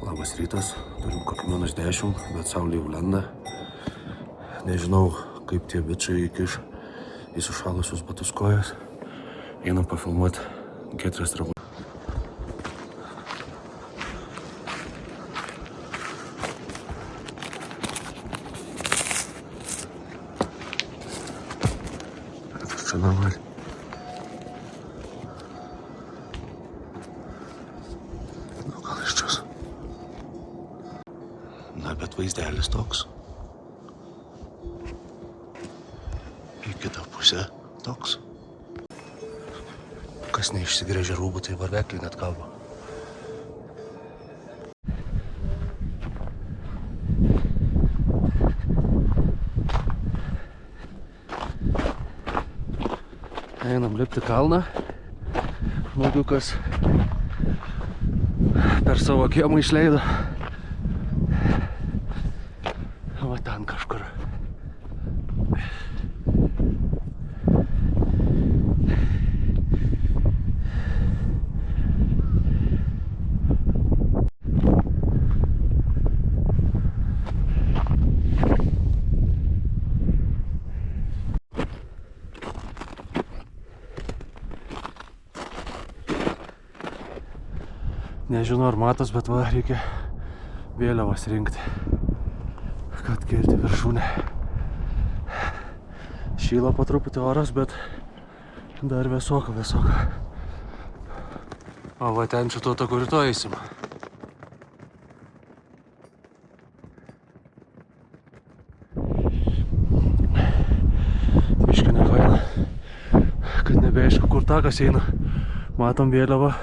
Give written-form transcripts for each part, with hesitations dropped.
Labas rytas, turim kokį -10, bet saulė jau lenda. Nežinau, kaip tie bičiai įkiš į sušalusius batus kojas. Einam pafilmuoti Giedrės drabužių. Čia normaliai. Nu, gal iš čia. Na, bet vaizdelis toks. Į kitą pusę toks. Kas neišsigrėžė rūbų, tai varvekliai net kalba. Einam lipti kalną. Žmogiukas per savo kiemą išleido. Va ten kažkur. Nežinau, ar matos, bet va, reikia vėliavas rinkti, kad kelti viršūnę. Šyla po truputį oras, bet dar vėsoka. O va ten šito taku rytoj eisim. Biškį nefaina, kad nebeaišku, kur takas eina. Matom vėliavą.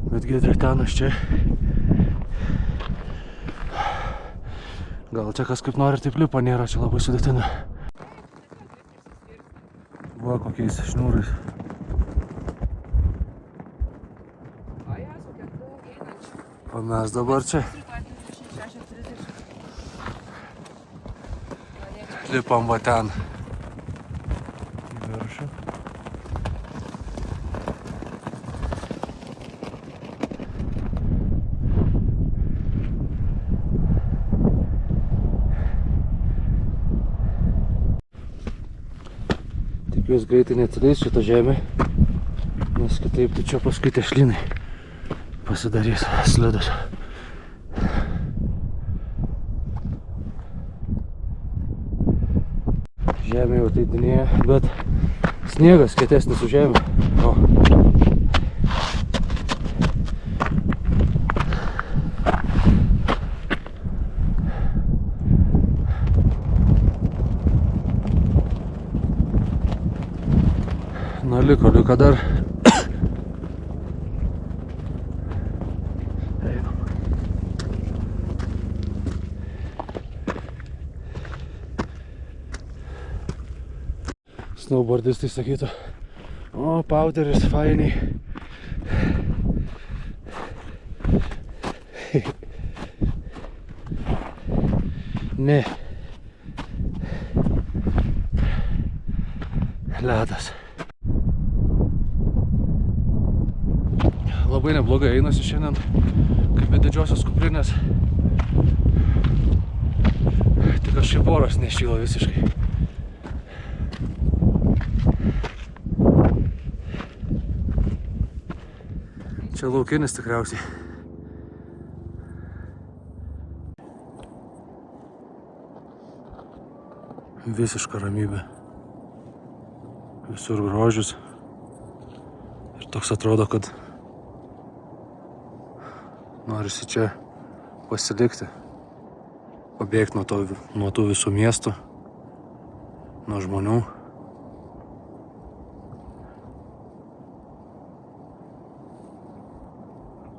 Bet Giedrė ten, aš čia. Gal čia kas kaip nori, taip lipa nėra, čia labai sudėtinga. Va, kokiais šniūrais. O mes dabar čia. Lipam va ten. Į viršų. Tikiuosi greitai neatsileis šitą žemę, nes kitaip tai čia paskui tešlynai pasidarys slidus. Žemė jau ateidinėja, bet sniegas kietesnis už žemę. O. Na, liko dar. Snowboardistai sakytų, o, powderis fainiai. Ne. Ledas. Labai neblogai einasi šiandien, kaip į didžiosios kuprinės. Tik kažkaip oras nešyla visiškai. Čia laukinis tikriausiai. Visiška ramybė. Visur grožis. Ir toks atrodo, kad norisi čia pasilikti, pabėgti nuo tų visų miestų, nuo žmonių.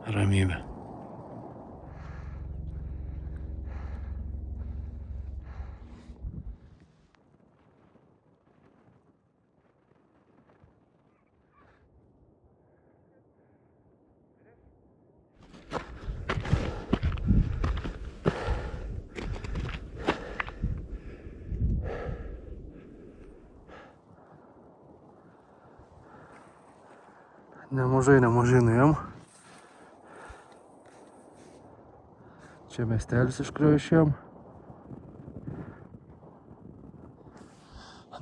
Ramybė. Nemažai nuėjom. Čia miestelis, iš kurio išėjom.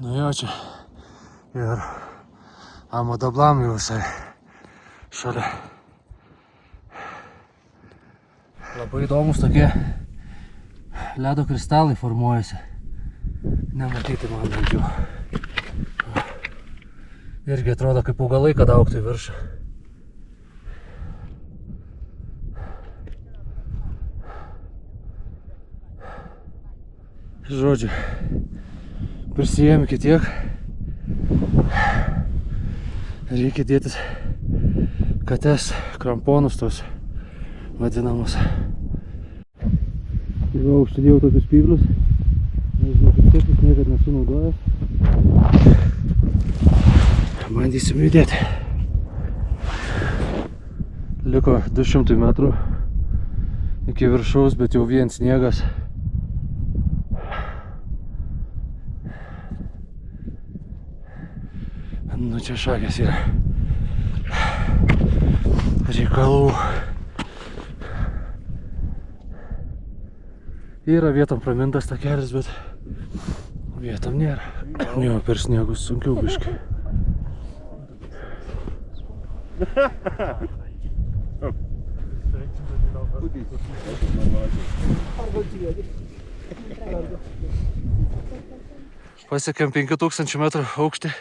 Nu jo, čia ir Amadablam jau visai šalia. Labai įdomus tokie ledo kristalai formuojasi. Nematyti man bandžiau. Irgi atrodo kaip augalai, kad augtų į viršų. Žodžiu, prisijėmė tiek. Reikia dėtis kates, kramponus tos vadinamus. Jau užsidėjau tokius spyglius. Nežinau, kaip taip, jis niekad nesu naudojęs. Bandysim judėti. Liko 200 metrų iki viršaus, bet jau vien sniegas. Nu čia šakės yra reikalų. Yra vietom pramintas takelis, bet vietom nėra. Jo, per sniegus sunkiau biškai. Pasiekėm 5000 metrų aukštį.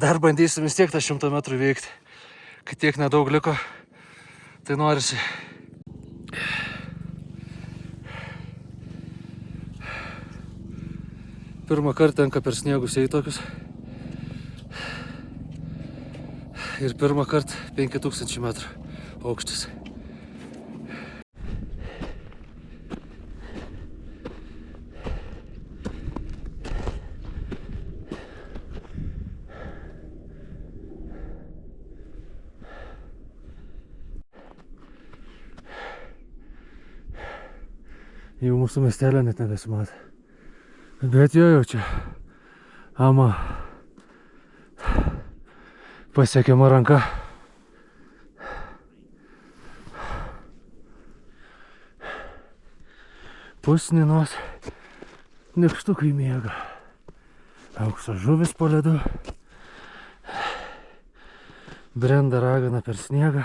Dar bandysim vis tiek tą 100 metrų veikti. Kai tiek nedaug liko, tai norisi. Pirmą kartą tenka per sniegus eiti tokius. Ir pirmą kartą 5000 metrų aukštis. Jau mūsų miestelio net nebesimatė. Bet jo jau čia Ama pasiekiama ranka. Pusninos nykštukai miega. Aukso žuvis po ledu. Brenda ragana per sniegą,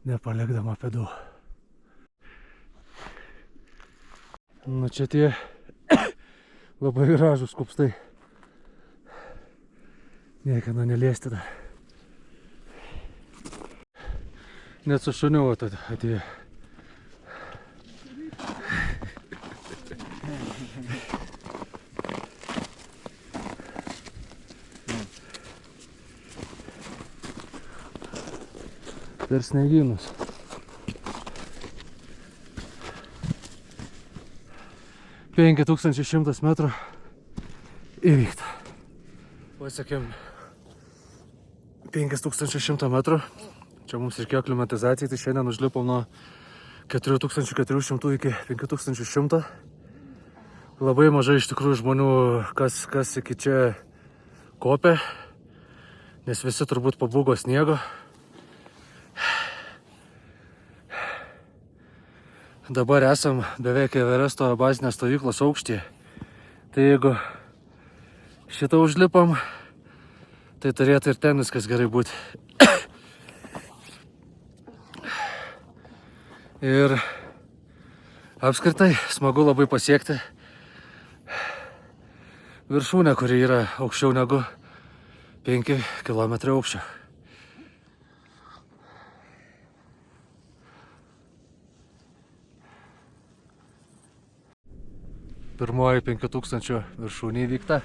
nepalikdama pėdų. Nu čia tie labai gražūs kupstai. Niekieno neliesti dar. Net su šuniu atėjo. Per sniegynus. Penki 1100 metrų įvykta. Pasiekėm 5100 metrų. Čia mums reikėjo aklimatizacijai, tai šiandien užlipom nuo 4400 iki 5100. Labai mažai iš tikrųjų žmonių, kas iki čia kopė, nes visi turbūt pabūgo sniego. Dabar esam beveik Everesto bazinės stovyklos aukštyje. Tai jeigu šitą užlipam, tai turėtų ir ten viskas gerai būti. Ir apskritai smagu labai pasiekti viršūnę, kuri yra aukščiau negu 5 km aukščio. Pirmoji 5000 viršūnė įvykta.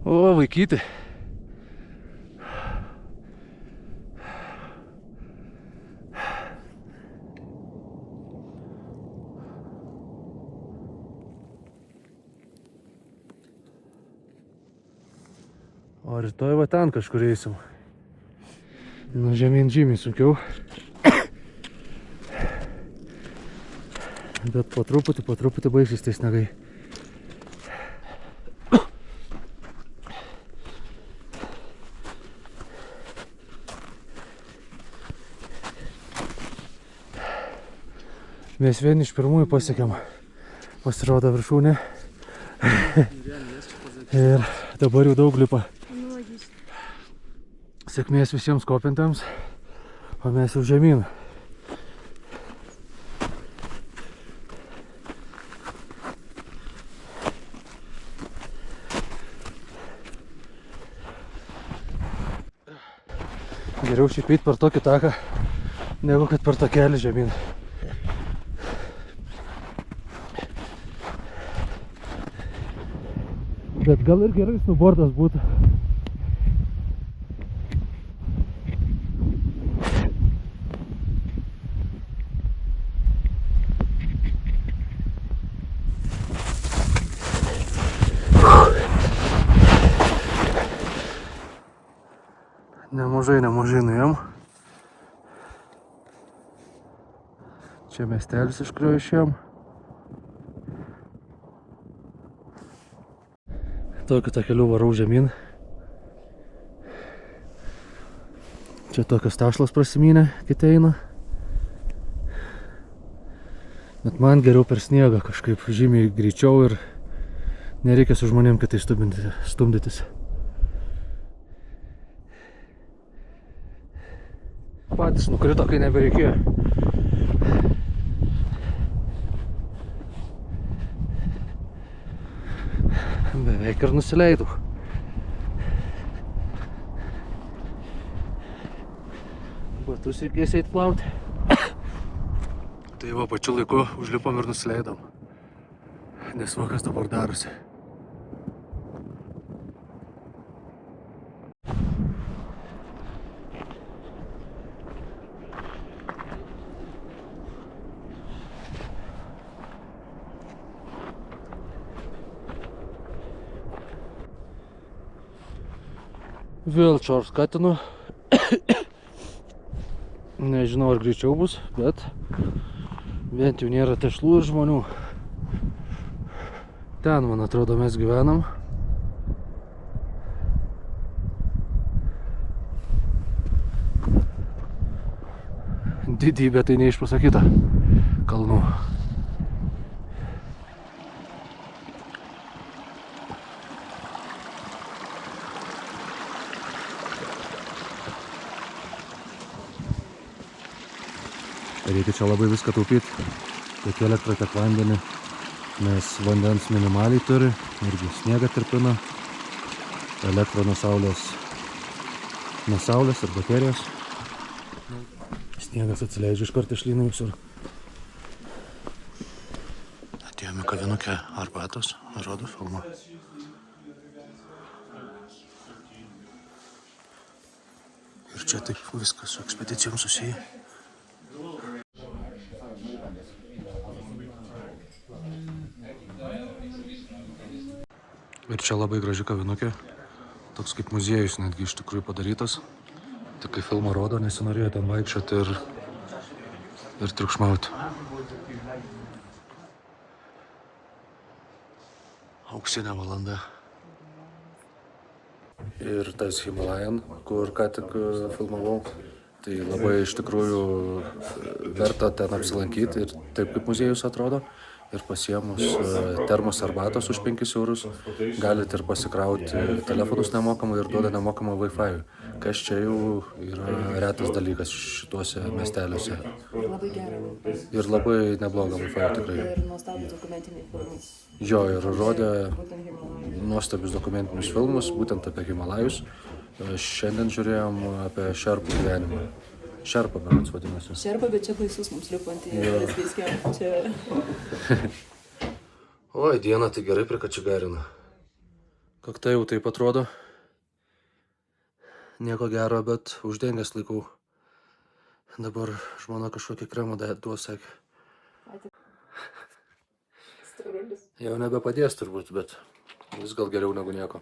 O, vaikyti. O rytoj va ten kažkur eisim. Nu, žemyn žymiai sunkiau. Bet po truputį baigsis tai snagai. Mes vieni iš pirmųjų pasiekėm, pasirodo viršūnė. Ir dabar jau daug lipa. Sėkmės visiems kopintams, o mes jau žemyn. Geriau šiaip eit per tokį taką, negu kad per takelį žemyn. Bet gal ir gerai snowboardas būtų. Nemažai nuėjom. Čia miestelis, iš kurio išėjom. Tokiu takeliu varau žemyn. Čia tokios tašlos prasimynė, kiti eina. Bet man geriau per sniegą kažkaip žymiai greičiau ir nereikia su žmonėm kitai stumdytis. Patys nukrito, kai nebereikėjo. Beveik ir nusileidau. Batus reikės eit plauti. Tai va, pačiu laiku užlipom ir nusileidom. Nes va, kas dabar darosi. Vėl šorskatinu. Nežinau, ar greičiau bus, bet bent jau nėra tešlų ir žmonių. Ten, man atrodo, mes gyvenam. Didybė tai neišpasakyta kalnų. Reikia čia labai viską taupyti, tiek elektrą, tiek vandenį, nes vandens minimaliai turi, irgi sniegą tirpina, elektrą nuo saulės ir baterijos. Sniegas atsileidžia iš karto išlyna visur. Atėjome kavinukę arbatos, rodo filmą. Ir čia taip viskas su ekspedicijom susiję. Ir čia labai graži kavinukė, toks kaip muziejus netgi iš tikrųjų padarytas. Tik kai filmą rodo, nesinorėjo ten vaikščioti ir triukšmauti. Auksinė valanda. Ir tas Himalayan, kur ką tik filmavau, tai labai iš tikrųjų verta ten apsilankyti ir taip kaip muziejus atrodo. Ir pasiėmus termos arbatos už 5 eurus galite ir pasikrauti telefonus nemokamai ir duoda nemokamą Wi-Fi. Kas čia jau yra retas dalykas šituose miesteliuose. Labai gera. Ir labai neblogą Wi-Fi tikrai. Ir nuostabus dokumentiniai filmai. Jo, ir rodė nuostabius dokumentinius filmus, būtent apie Himalajus. Šiandien žiūrėjom apie šerpų gyvenimą. Šerpa, berods vadinasi. Šerpa, bet čia baisus mums lipant į Lesbiskį. Čia... Oi, diena tai gerai prikačigarina. Kakta jau taip atrodo. Nieko gero, bet uždengęs laikau. Dabar žmona kažkokį kremą duos, sakė. Jau nebepadės turbūt, bet vis gal geriau negu nieko.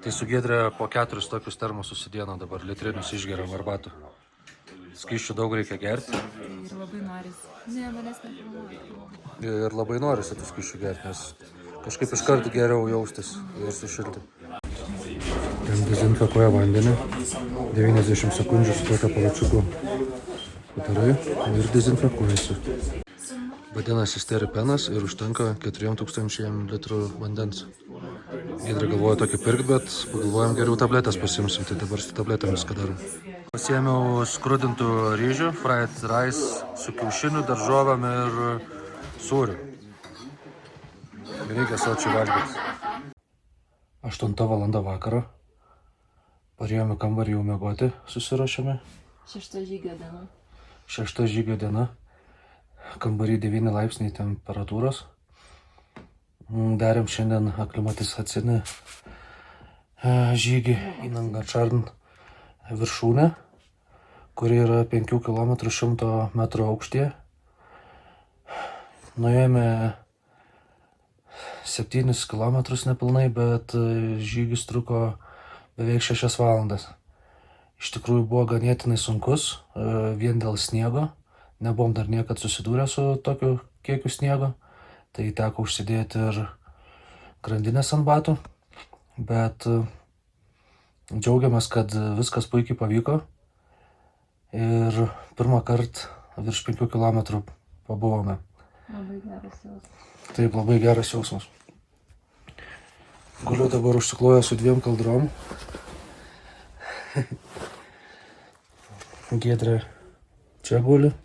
Tai su Giedre po 4 tokius termosus į dieną dabar litrinius išgeriam arbatų. Skysčių daug reikia gerti. Ir labai norisi. Ne, manęs nefilmuoja. Ir labai norisi tų skysčių gerti, nes kažkaip iš karto geriau jaustis ir sušilti. Ten dezinfekuoja vandenį. 90 sekundžių su tokia palačiuku padarai ir dezinfekuojasi. Vadinasi steripenas ir užtenka 4000 litrų vandens. Giedrė galvoja tokį pirkt, bet pagalvojam geriau tabletės pasimsim, tai dabar su tabletėmis ką darom. Pasiėmiau skrudintų ryžių, fried rice su kiaušiniu, daržovėm ir sūriu. Reikia sočiai valgyti. 8 valanda vakaro. Parėjome kambarį jau miegoti, susirašėme. 6 žygio diena. 6 žygio diena. Kambarį 9 laipsniai temperatūros. Darėm šiandien aklimatizacinį žygį į Nangarčarn viršūnę, kuri yra 5 km 100 metrų aukštyje. Nuėjome 7 km nepilnai, bet žygis truko beveik 6 valandas. Iš tikrųjų buvo ganėtinai sunkus, vien dėl sniego. Nebuvom dar niekad susidūrę su tokiu kiekiu sniego. Tai teko užsidėti ir grandinės ant batų, bet džiaugiamės, kad viskas puikiai pavyko ir pirmą kartą virš 5 km pabuvome. Labai geras jausmas. Taip, labai geras jausmas. Guliu dabar užsiklojęs su 2 kaldrom. Giedrė čia guli.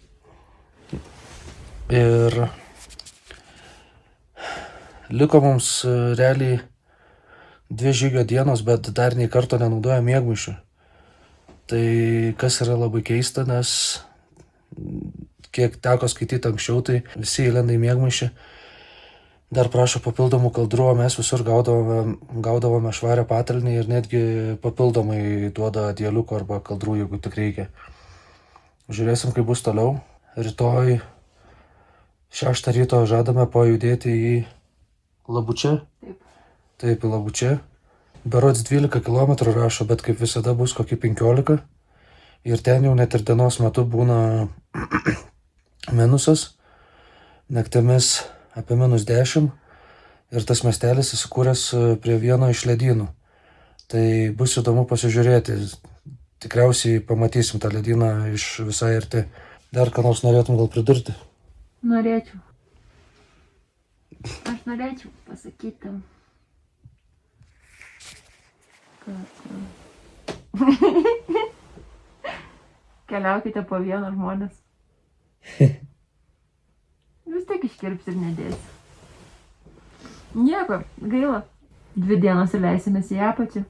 Ir liko mums realiai 2 žygio dienos, bet dar nei karto nenaudoja miegmaišių. Tai kas yra labai keista, nes kiek teko skaityti anksčiau, tai visi įlenda į miegmaišį, dar prašo papildomų kaldrų, o mes visur gaudavome švarę patalynę ir netgi papildomai duoda dieliuko arba kaldrų, jeigu tik reikia. Žiūrėsim, kaip bus toliau. Rytoj 6 ryto žadame pajudėti į Labučia? Taip, į Labučia. Berods 12 km rašo, bet kaip visada bus kokį 15. Ir ten jau net ir dienos metu būna minusas. Naktimis apie -10. Ir tas miestelis įsikūręs prie vieno iš ledynų. Tai bus įdomu pasižiūrėti. Tikriausiai pamatysim tą ledyną iš visai arti. Dar ką nors norėtum gal pridurti? Norėčiau. Aš norėčiau pasakyti, kad keliaukite po vieną žmonės. Vis tiek iškirps ir nedėsi. Nieko, gaila. 2 dienos ir leisimės į apačią.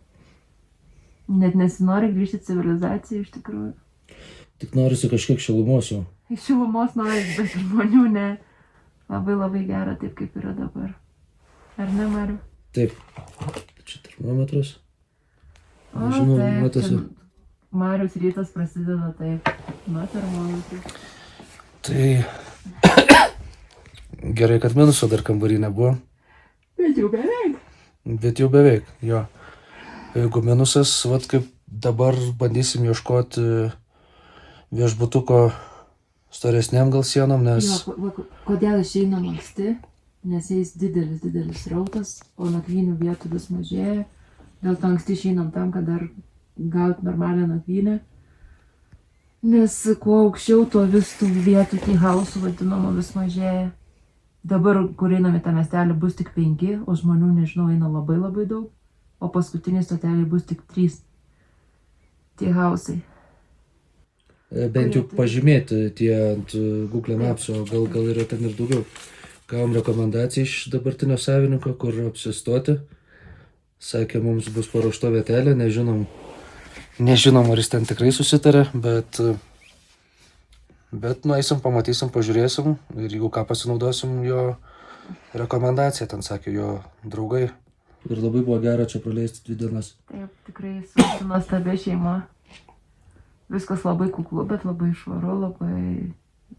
Net nesinori grįžti civilizaciją iš tikrųjų. Tik norisi kažkiek šilumos jau. Šilumos norisi, bet žmonių ne. Labai labai gera taip, kaip yra dabar. Ar ne, Mariu? Taip. Čia termometras. O, Nežinau, taip, matosi. Marius rytas prasideda taip. Nuo termometrų. Tai gerai, kad minuso dar kambarį nebuvo. Bet jau beveik. Bet jau beveik, jo. Jeigu minusas, vat kaip dabar bandysim ieškoti viešbutuko storesniam gal sienom, nes... Jo, kodėl išeinam anksti? Nes eis didelis rautas, o nakvynių vietų vis mažėja. Dėl to anksti išeinam tam, kad dar gauti normalią nakvynę. Nes kuo aukščiau, tuo vis tų vietų, tų hausų vadinamo vis mažėja. Dabar, kur einame tą miestelį, bus tik 5, o žmonių, nežinau, eina labai labai daug. O paskutiniai stoteliai bus tik 3. Tie hausai. Bent jau pažymėti tie ant Google Maps, o gal yra ten ir daugiau. Gavom rekomendaciją iš dabartinio savininko, kur apsistoti. Sakė, mums bus paruošta vietelė, nežinom, ar jis ten tikrai susitarė, bet nueisim, pamatysim, pažiūrėsim ir jeigu ką pasinaudosim jo rekomendaciją, ten sakė jo draugai. Ir labai buvo gera čia praleisti 2 dienas. Taip, tikrai su nuostabia šeima. Viskas labai kuklu, bet labai švaru, labai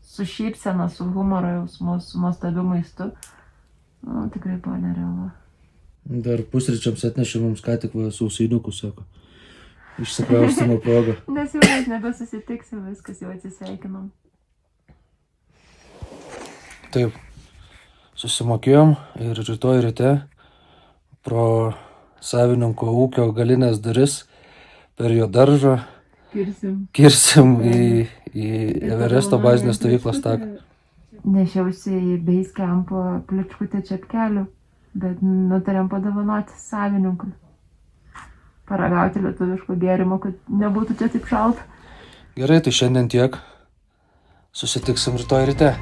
su šypsena, su humoro jausmu, su nuostabiu maistu. Nu, tikrai buvo nerealu. Dar pusryčiams atnešė mums ką tik sausainiukų, sako. Išsikraustimo proga. Nes jau mes nebesusitiksim, viskas jau atsisveikinom. Taip, susimokėjom ir rytoj ryte pro savininko ūkio galinės duris per jo daržą kirsim į Everesto bazinės stovyklos taką. Nešiausi į Basecampo pličkutę čepkelių, bet nutarėm padovanoti savininkui. Paragauti lietuviško gėrimo, kad nebūtų čia taip šalta. Gerai, tai šiandien tiek. Susitiksim rytoj ryte.